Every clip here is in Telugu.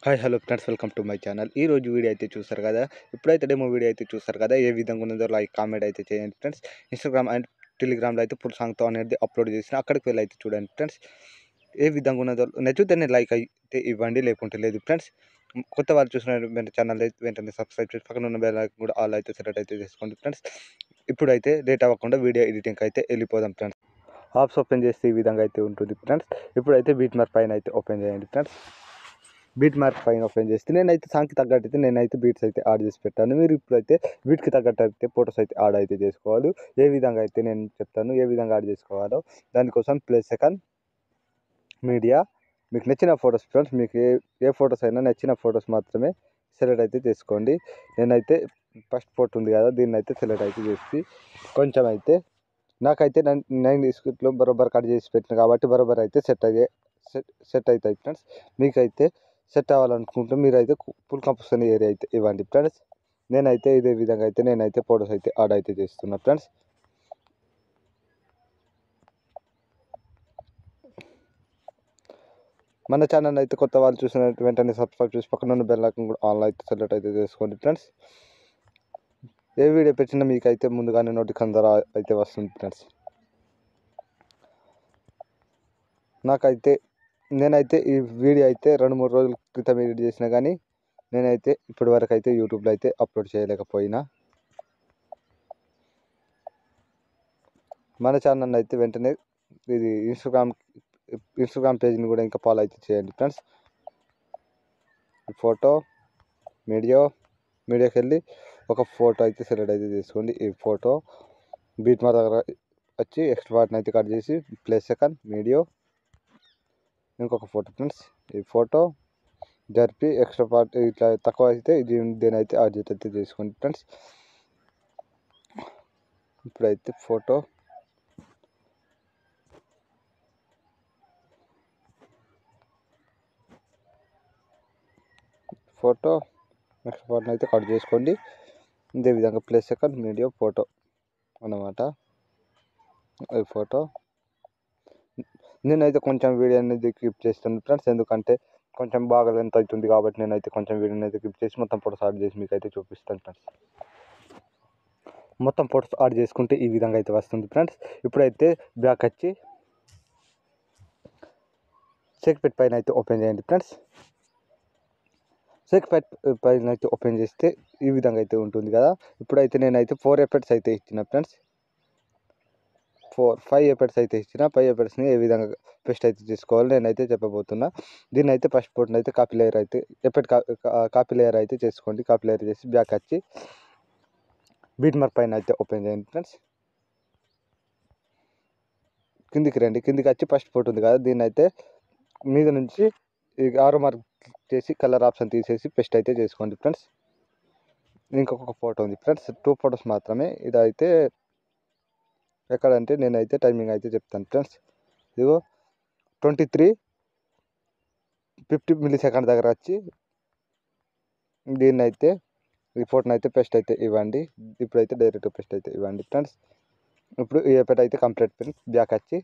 Hi hello friends, welcome to my channel. ఈ రోజు వీడియో అయితే చూస్తారు కదా. ఇప్పుడైతే డెమో వీడియో అయితే చూస్తారు కదా. ఏ విధంగా ఉన్నదో లైక్ కామెంట్ అయితే చేయండి ఫ్రెండ్స్. ఇన్స్టాగ్రామ్ అండ్ టెలిగ్రామ్లో అయితే ఫుల్ సాంగ్తో అనేది అప్లోడ్ చేసిన, అక్కడికి వెళ్ళి అయితే చూడండి ఫ్రెండ్స్. ఏ విధంగా ఉన్నదో నచ్చితేనే లైక్ అయితే ఇవ్వండి, లేకుంటే లేదు ఫ్రెండ్స్. కొత్త వాళ్ళు చూసిన వెంటనే ఛానల్ అయితే వెంటనే సబ్స్క్రైబ్ చేసి పక్కన ఉన్న బెల్ ఐకాన్ కూడా ఆల్ అయితే సెలెక్ట్ అయితే చేసుకోండి ఫ్రెండ్స్. ఇప్పుడైతే లేట్ అవ్వకుండా వీడియో ఎడిటింగ్కి అయితే వెళ్ళిపోదాం ఫ్రెండ్స్. ఆప్స్ ఓపెన్ చేస్తే ఈ విధంగా అయితే ఉంటుంది ఫ్రెండ్స్. ఇప్పుడైతే బీట్ మార్క్ పైన అయితే ఓపెన్ చేయండి ఫ్రెండ్స్. బీట్ మార్క్ పైన ఓపెన్ చేస్తే నేనైతే సాంగ్కి తగ్గట్టు అయితే నేనైతే బీట్స్ అయితే యాడ్ చేసి పెట్టాను. మీరు ఇప్పుడైతే బీట్కి తగ్గట్టు అయితే ఫొటోస్ అయితే యాడ్ అయితే చేసుకోవాలి. ఏ విధంగా అయితే నేను చెప్తాను, ఏ విధంగా యాడ్ చేసుకోవాలో. దానికోసం ప్లస్ సెకండ్ మీడియా, మీకు నచ్చిన ఫొటోస్ ఫ్రెండ్స్, మీకు ఏ ఫొటోస్ అయినా నచ్చిన ఫొటోస్ మాత్రమే సెలెక్ట్ అయితే చేసుకోండి. నేనైతే ఫస్ట్ ఫోటో ఉంది కదా, దీన్ని అయితే సెలెక్ట్ అయితే చేసి కొంచెం అయితే నాకైతే 9 స్క్రిప్ట్లో బరోబర్ కట్ చేసి పెట్టిన కాబట్టి బరోబర్ అయితే సెట్ అవుతాయి ఫ్రెండ్స్. మీకైతే సెట్ అవ్వాలనుకుంటే మీరైతే ఫుల్ కంపోజిషన్ ఏరియా అయితే ఇవ్వండి ఫ్రెండ్స్. నేనైతే ఇదే విధంగా అయితే నేనైతే ఫొటోస్ అయితే యాడ్ అయితే చేస్తున్నా ఫ్రెండ్స్. మన ఛానల్ అయితే కొత్త వాళ్ళు చూసిన వెంటనే సబ్స్క్రైబ్ చేసి పక్కన ఉన్న బెల్ ఐకాన్ కూడా ఆన్లో అయితే సెలెక్ట్ అయితే చేసుకోండి ఫ్రెండ్స్. ఏ వీడియో పెట్టినా మీకైతే ముందుగానే నోటిఫికేషన్ ద్వారా అయితే వస్తుంది ఫ్రెండ్స్. నేనైతే ఈ వీడియో అయితే 2-3 రోజుల క్రితం ఎడిట్ చేసిన, కానీ నేనైతే ఇప్పటి వరకు అయితే యూట్యూబ్లో అయితే అప్లోడ్ చేయలేకపోయినా. మన ఛానల్ అయితే వెంటనే ఇది ఇన్స్టాగ్రామ్ పేజ్ని కూడా ఇంకా ఫాలో అయితే చేయండి ఫ్రెండ్స్. ఫోటో మీడియాకి వెళ్ళి ఒక ఫోటో అయితే సెలెక్ట్ అయితే చేసుకోండి. ఈ ఫోటో బీట్ మార్క్ దగ్గర వచ్చి ఎక్స్ట్రా పార్ట్ని అయితే కట్ చేసి ప్లస్ సెకండ్ మీడియా ఇంకొక ఫోటో ఫ్రెండ్స్. ఈ ఫోటో జరిపి ఎక్స్ట్రా పార్ట్ ఇట్లా తక్కువ అయితే దీనైతే అడ్జస్ట్ అయితే చేసుకోండి ఫ్రెండ్స్. ఇప్పుడైతే ఫోటో నెక్స్ట్ పార్ట్ని అయితే కట్ చేసుకోండి. ఇదే విధంగా ప్లస్ సెకండ్ మీడియా ఫోటో అన్నమాట. ఈ ఫోటో నేనైతే కొంచెం వీడియో అనేది క్లిప్ చేస్తాను ఫ్రెండ్స్, ఎందుకంటే కొంచెం బాగా లెంత్ అవుతుంది కాబట్టి నేనైతే కొంచెం వీడియోని అయితే క్లిప్ చేసి మొత్తం ఫోటోస్ యాడ్ చేసి మీకు అయితే చూపిస్తాను ఫ్రెండ్స్. మొత్తం ఫోటోస్ యాడ్ చేసుకుంటే ఈ విధంగా అయితే వస్తుంది ఫ్రెండ్స్. ఇప్పుడైతే బ్యాక్ వచ్చి సెక్పెట్ పైన అయితే ఓపెన్ చేయండి ఫ్రెండ్స్. సెక్పెట్ పైన అయితే ఓపెన్ చేస్తే ఈ విధంగా అయితే ఉంటుంది కదా. ఇప్పుడైతే నేనైతే 4 ఎఫెక్ట్స్ అయితే ఇచ్చిన ఫ్రెండ్స్. 5 ఎఫెక్ట్స్ అయితే ఇచ్చిన. 5 ఎఫెక్ట్స్ని ఏ విధంగా పేస్ట్ అయితే చేసుకోవాలి నేనైతే చెప్పబోతున్నా. దీన్ని అయితే ఫస్ట్ ఫోటోని అయితే కాపీ లేయర్ అయితే కాపీ లేయర్ అయితే చేసుకోండి. కాపీ లేయర్ చేసి బ్యాక్ వచ్చి బీట్ మార్క్ పైన అయితే ఓపెన్ చేయండి ఫ్రెండ్స్. కిందికి రండి. కిందికి వచ్చి ఫస్ట్ ఫోటో ఉంది కదా, దీన్ని అయితే మీద నుంచి ఆరో మార్క్ చేసి కలర్ ఆప్షన్ తీసేసి పేస్ట్ అయితే చేసుకోండి ఫ్రెండ్స్. ఇంకొక ఫోటో ఉంది ఫ్రెండ్స్, 2 ఫొటోస్ మాత్రమే. ఇదైతే ఎక్కడంటే నేనైతే టైమింగ్ అయితే చెప్తాను ఫ్రెండ్స్. ఇదిగో 23:50 మిల్లీ-సెకండ్ దగ్గర వచ్చి దీన్ని అయితే ఈ ఫోటోని అయితే పేస్ట్ అయితే ఇవ్వండి. ఇప్పుడైతే డైరెక్ట్ పేస్ట్ అయితే ఇవ్వండి ఫ్రెండ్స్. ఇప్పుడు ఈ ఎఫెక్ట్ అయితే కంప్లీట్ ఫ్రెండ్స్. బ్యాక్ వచ్చి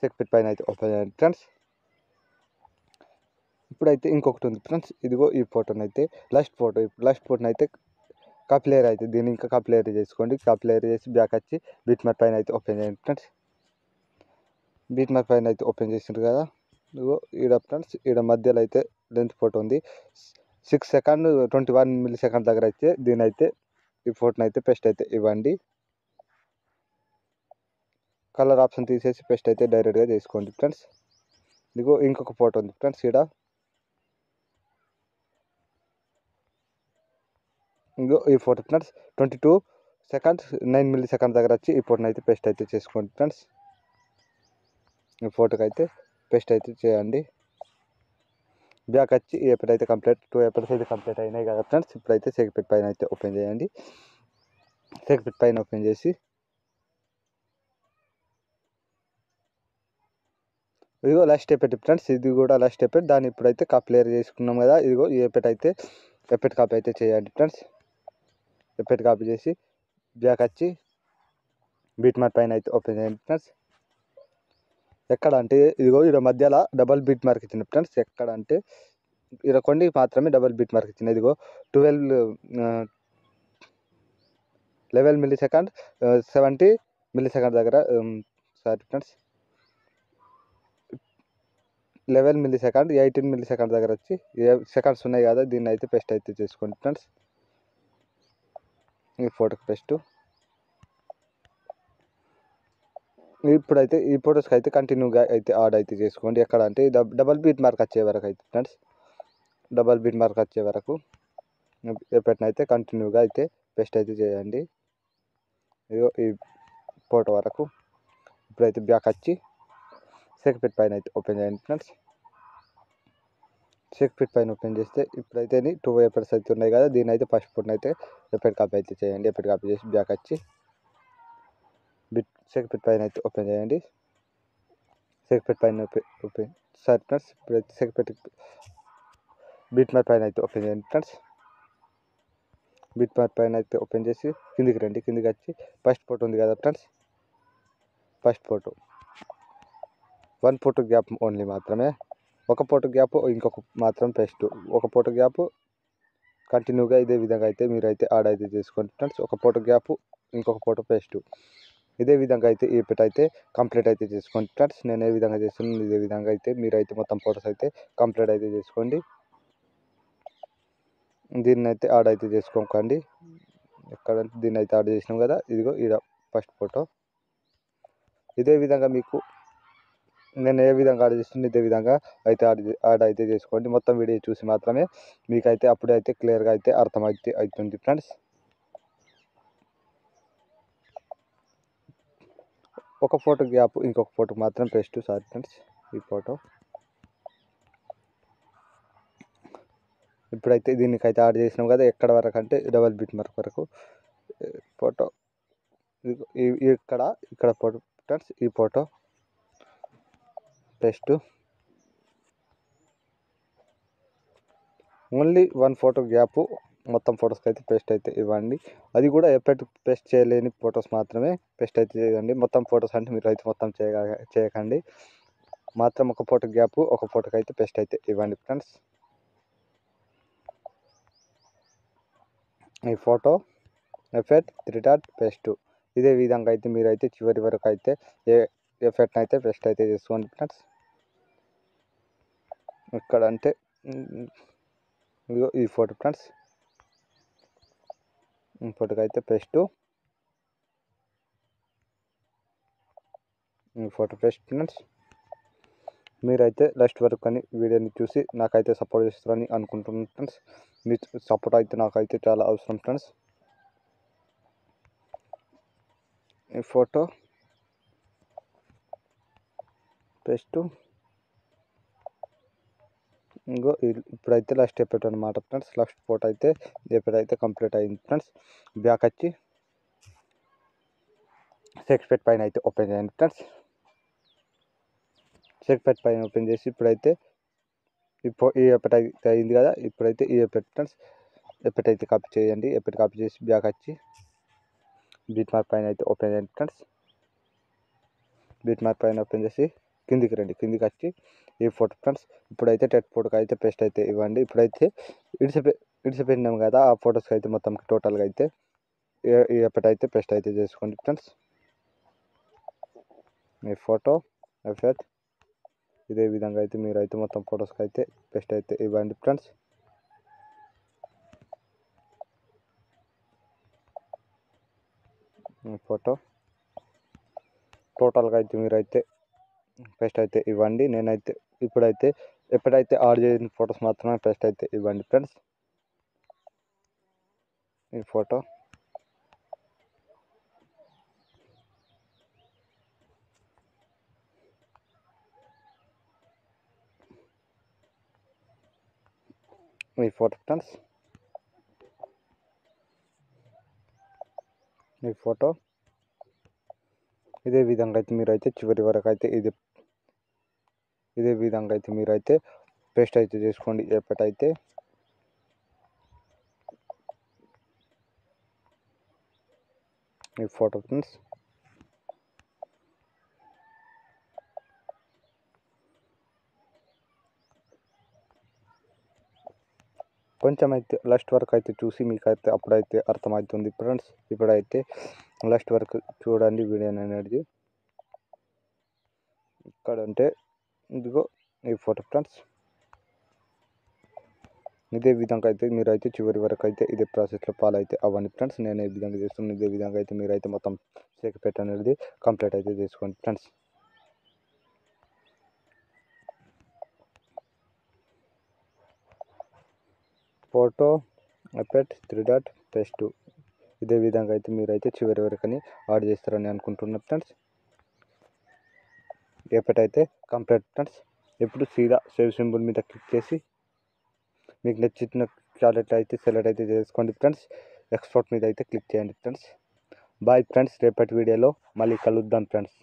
సెక్పెట్ పైన అయితే ఓపెన్ చేయండి ఫ్రెండ్స్. ఇప్పుడైతే ఇంకొకటి ఉంది ఫ్రెండ్స్. ఇదిగో ఈ ఫోటోని అయితే లాస్ట్ ఫోటోని అయితే కాపీ లేయర్ అయితే దీన్ని ఇంకా కాపీ లేయర్ చేసుకోండి. కాపీ లేయర్ చేసి బ్యాక్ వచ్చి బీట్ మార్క్ పైన అయితే ఓపెన్ చేయండి ఫ్రెండ్స్. బీట్ మార్క్ పైన అయితే ఓపెన్ చేసిండ్రు కదా. ఇదిగో ఈడ ఫ్రెండ్స్, ఈడ మధ్యలో అయితే లెంత్ ఫోటో ఉంది. 6 సెకండ్ 21 మిల్లీ-సెకండ్ దగ్గర అయితే దీని అయితే ఈ ఫోటోని అయితే పేస్ట్ అయితే ఇవ్వండి. కలర్ ఆప్షన్ తీసేసి పేస్ట్ అయితే డైరెక్ట్గా చేసుకోండి ఫ్రెండ్స్. ఇదిగో ఇంకొక ఫోటో ఉంది ఫ్రెండ్స్. ఇదిగో ఈ ఫోటో ఫ్రెండ్స్. 22 సెకండ్స్ 9 మిల్లీ-సెకండ్ దగ్గర వచ్చి ఈ ఫోటోని అయితే పేస్ట్ అయితే చేసుకోండి ఫ్రెండ్స్. ఈ ఫోటోకి అయితే పేస్ట్ అయితే చేయండి. బ్యాక్ వచ్చి ఈ ఎఫెక్ట్ అయితే కంప్లీట్ 2 ఎఫెక్ట్స్ అయితే కంప్లీట్ అయినాయి కదా ఫ్రెండ్స్. ఇప్పుడైతే సెక్పెట్ పైన అయితే ఓపెన్ చేయండి. సెక్పెట్ పైన ఓపెన్ చేసి ఇదిగో లాస్ట్ ఎఫెక్ట్ ఫ్రెండ్స్. ఇది కూడా లాస్ట్ ఎఫెక్ట్. దాన్ని ఇప్పుడైతే కాపీ లేయర్ చేసుకున్నాం కదా. ఇదిగో ఈ ఎఫెక్ట్ కాపీ అయితే చేయండి ఫ్రెండ్స్. ఎఫెక్ట్ కాపీ చేసి బ్యాక్ వచ్చి బీట్ మార్క్ పైన అయితే ఓపెన్ చేయండి ఫ్రెండ్స్. ఎక్కడ అంటే ఇదిగో ఇక్కడ మధ్యలో డబల్ బీట్ మార్క్ ఇచ్చింది ఫ్రెండ్స్. ఎక్కడ అంటే ఇలా కొన్ని మాత్రమే డబల్ బీట్ మార్క్ ఇచ్చింది. ఇదిగో 12 11 మిల్లీ సెకండ్ 70 మిల్లీ సెకండ్ దగ్గర sorry friends 11 milli second 18 milli second దగ్గర వచ్చి సెకండ్స్ ఉన్నాయి కదా, దీన్ని అయితే పేస్ట్ అయితే చేసుకోండి ఫ్రెండ్స్. ఈ ఫోటోకి పేస్ట్. ఇప్పుడైతే ఈ ఫొటోస్కి అయితే కంటిన్యూగా అయితే యాడ్ అయితే చేసుకోండి. ఎక్కడ అంటే డబల్ బీట్ మార్క్ వచ్చే వరకు అయితే ఫ్రెండ్స్, డబల్ బీట్ మార్క్ వచ్చే వరకు ఎప్పటినైతే కంటిన్యూగా అయితే పేస్ట్ అయితే చేయండి. ఇదిగో ఈ ఫోటో వరకు. ఇప్పుడైతే బ్యాక్ వచ్చి సెక్పెట్ పైన అయితే ఓపెన్ చేయండి ఫ్రెండ్స్. సెక్పెట్ పైన ఓపెన్ చేస్తే ఇప్పుడైతే 2 ఎఫెక్ట్స్ అయితే ఉన్నాయి కదా, దీని అయితే ఫస్ట్ ఫోటో అయితే ఎఫెక్ట్ కాపీ అయితే చేయండి. ఎఫెక్ట్ కాపీ చేసి బ్యాక్ వచ్చి సెక్పెట్ పైన అయితే ఓపెన్ చేయండి. సెక్పెట్ పైన ఓపెన్ సారీ ఫ్రెండ్స్, ఇప్పుడైతే సెక్పెట్ బీట్ మార్క్ పైన అయితే ఓపెన్ చేయండి ఫ్రెండ్స్. బీట్ మార్క్ పైన అయితే ఓపెన్ చేసి కిందికి రండి. కిందికి వచ్చి ఫస్ట్ ఫోటో ఉంది కదా friends, first photo 1 photo gap only మాత్రమే. ఒక ఫోటో గ్యాప్ ఇంకొక మాత్రం పేస్ట్. ఒక ఫోటో గ్యాప్ కంటిన్యూగా ఇదే విధంగా అయితే మీరు అయితే యాడ్ అయితే చేసుకోండి ఫ్రెండ్స్. ఒక ఫోటో గ్యాప్ ఇంకొక ఫోటో పేస్ట్. ఇదే విధంగా అయితే ఈ పిట్ అయితే కంప్లీట్ అయితే చేసుకోండి ఫ్రెండ్స్. నేను ఏ విధంగా చేస్తున్నాను ఇదే విధంగా అయితే మీరు అయితే మొత్తం ఫోటోస్ అయితే కంప్లీట్ అయితే చేసుకోండి. దీన్ని అయితే యాడ్ అయితే చేసుకోకండి. ఎక్కడ దీన్ని అయితే యాడ్ చేసినాం కదా, ఇదిగో ఈడ ఫస్ట్ ఫోటో. ఇదే విధంగా మీకు నేను ఏ విధంగా యాడ్ చేస్తుంది ఇదే విధంగా అయితే యాడ్ అయితే చేసుకోండి. మొత్తం వీడియో చూసి మాత్రమే మీకైతే అప్పుడే అయితే క్లియర్గా అయితే అర్థమైతే అవుతుంది ఫ్రెండ్స్. ఒక ఫోటో గ్యాప్ ఇంకొక ఫోటో మాత్రం పేస్ట్. సారీ ఫ్రెండ్స్, ఈ ఫోటో. ఇప్పుడైతే దీనికైతే యాడ్ చేసినాం కదా, ఎక్కడ వరకు అంటే డబల్ బీట్ మార్క్ వరకు ఫోటో. ఇక్కడ ఫోటో ఫ్రెండ్స్, ఈ photo paste. Only 1 photo gap మొత్తం ఫొటోస్కి అయితే పేస్ట్ అయితే ఇవ్వండి. అది కూడా ఎఫెక్ట్ పేస్ట్ చేయలేని ఫొటోస్ మాత్రమే పేస్ట్ అయితే చేయండి. మొత్తం ఫొటోస్ అంటే మీరు అయితే మొత్తం చేయకండి. మాత్రం ఒక ఫోటో గ్యాప్ ఒక ఫోటోకి అయితే పేస్ట్ అయితే ఇవ్వండి ఫ్రెండ్స్. ఈ ఫోటో ఎఫెక్ట్ 3 డాట్ పేస్ట్. ఇదే విధంగా అయితే మీరు అయితే చివరి వరకు అయితే ఎఫెక్ట్ అయితే పేస్ట్ అయితే చేసుకోండి ఫ్రెండ్స్. ఇక్కడ అంటే ఇదిగో ఈ ఫోటో ఫ్రెండ్స్, ఈ ఫోటోకి అయితే పేస్ట్. ఈ ఫోటో పేస్ట్ ఫ్రెండ్స్. మీరైతే లాస్ట్ వరకు కానీ వీడియోని చూసి నాకైతే సపోర్ట్ చేస్తారని అనుకుంటున్నాను ఫ్రెండ్స్. మీ సపోర్ట్ అయితే నాకైతే చాలా అవసరం ఫ్రెండ్స్. ఈ ఫోటో పేస్ట్. ఇంకో ఇప్పుడైతే లాస్ట్ ఎఫెక్ట్ అనమాట ఫ్రెండ్స్. లాస్ట్ ఫోటో అయితే ఎప్పుడైతే కంప్లీట్ అయింది ఫ్రెండ్స్. బ్యాక్ వచ్చి సెక్స్పెట్ పైన అయితే ఓపెన్ చేయండి ఫ్రెండ్స్. సెక్స్పెట్ పైన ఓపెన్ చేసి ఇప్పుడైతే ఈ ఎఫెక్ట్ అయితే అయింది కదా, ఇప్పుడైతే ఈ ఎఫెక్ట్ ఫ్రెండ్స్ ఎఫెక్ట్ అయితే కాపీ చేయండి. ఎఫెక్ట్ కాపీ చేసి బ్యాక్ వచ్చి బీట్ మార్క్ పైన అయితే ఓపెన్ చేయండి ఫ్రెండ్స్. బీట్ మార్క్ పైన ఓపెన్ చేసి కిందికి రండి. కిందికి వచ్చి ఈ ఫోటో ఫ్రెండ్స్. ఇప్పుడైతే టెట్ ఫోటోకి అయితే పేస్ట్ అయితే ఇవ్వండి. ఇప్పుడైతే ఇడిసిపెట్టినాం కదా, ఆ ఫొటోస్కి అయితే మొత్తం టోటల్గా అయితే ఈ ఎఫెక్ట్ అయితే పేస్ట్ అయితే చేసుకోండి ఫ్రెండ్స్. మీ ఫోటో ఎఫెక్ట్ ఇదే విధంగా అయితే మీరు అయితే మొత్తం ఫొటోస్కి అయితే పేస్ట్ అయితే ఇవ్వండి ఫ్రెండ్స్. ఫోటో టోటల్గా అయితే మీరు అయితే పేస్ట్ అయితే ఇవ్వండి. నేనైతే ఇప్పుడైతే ఎప్పుడైతే యాడ్ చేసిన ఫొటోస్ మాత్రమే పేస్ట్ అయితే ఇవ్వండి ఫ్రెండ్స్. ఈ ఫోటో ఈ ఫోటో ఫ్రెండ్స్. ఈ ఫోటో ఇదే విధంగా అయితే మీరు అయితే చివరి వరకు అయితే ఇదే విధంగా అయితే మీరు అయితే పేస్ట్ అయితే చేసుకోండి. ఎప్పటైతే ఈ ఫోటో ఫ్రెండ్స్. కొంచెం అయితే లాస్ట్ వరకు అయితే చూసి మీకైతే అప్పుడైతే అర్థమవుతుంది ఫ్రెండ్స్. ఇప్పుడైతే లాస్ట్ వరకు చూడండి వీడియో అనేది. ఇక్కడ అంటే ఇదిగో ఈ ఫోటో ఫ్రెండ్స్. ఇదే విధంగా అయితే మీరైతే చివరి వరకు అయితే ఇదే ప్రాసెస్లో ఫాలో అయితే అవ్వండి ఫ్రెండ్స్. నేను ఏ విధంగా చేస్తున్నాను ఇదే విధంగా అయితే మీరైతే మొత్తం షేక్ పెట్ అనేది కంప్లీట్ అయితే చేసుకోండి friends. Photo effect 3 dot paste ఇదే విధంగా అయితే మీరైతే చివరి వరకు యాడ్ చేస్తారని అనుకుంటున్నాను ఫ్రెండ్స్. ఎఫెక్ట్ అయితే కంప్లీట్ ఫ్రెండ్స్. ఇప్పుడు సీదా సేవ్ సింబల్ మీద క్లిక్ చేసి మీకు నచ్చిన క్యారెట్ అయితే సెలెక్ట్ అయితే చేసుకోండి ఫ్రెండ్స్. ఎక్స్పోర్ట్ మీద అయితే క్లిక్ చేయండి ఫ్రెండ్స్. బాయ్ ఫ్రెండ్స్, రేపటి వీడియోలో మళ్ళీ కలుద్దాం ఫ్రెండ్స్.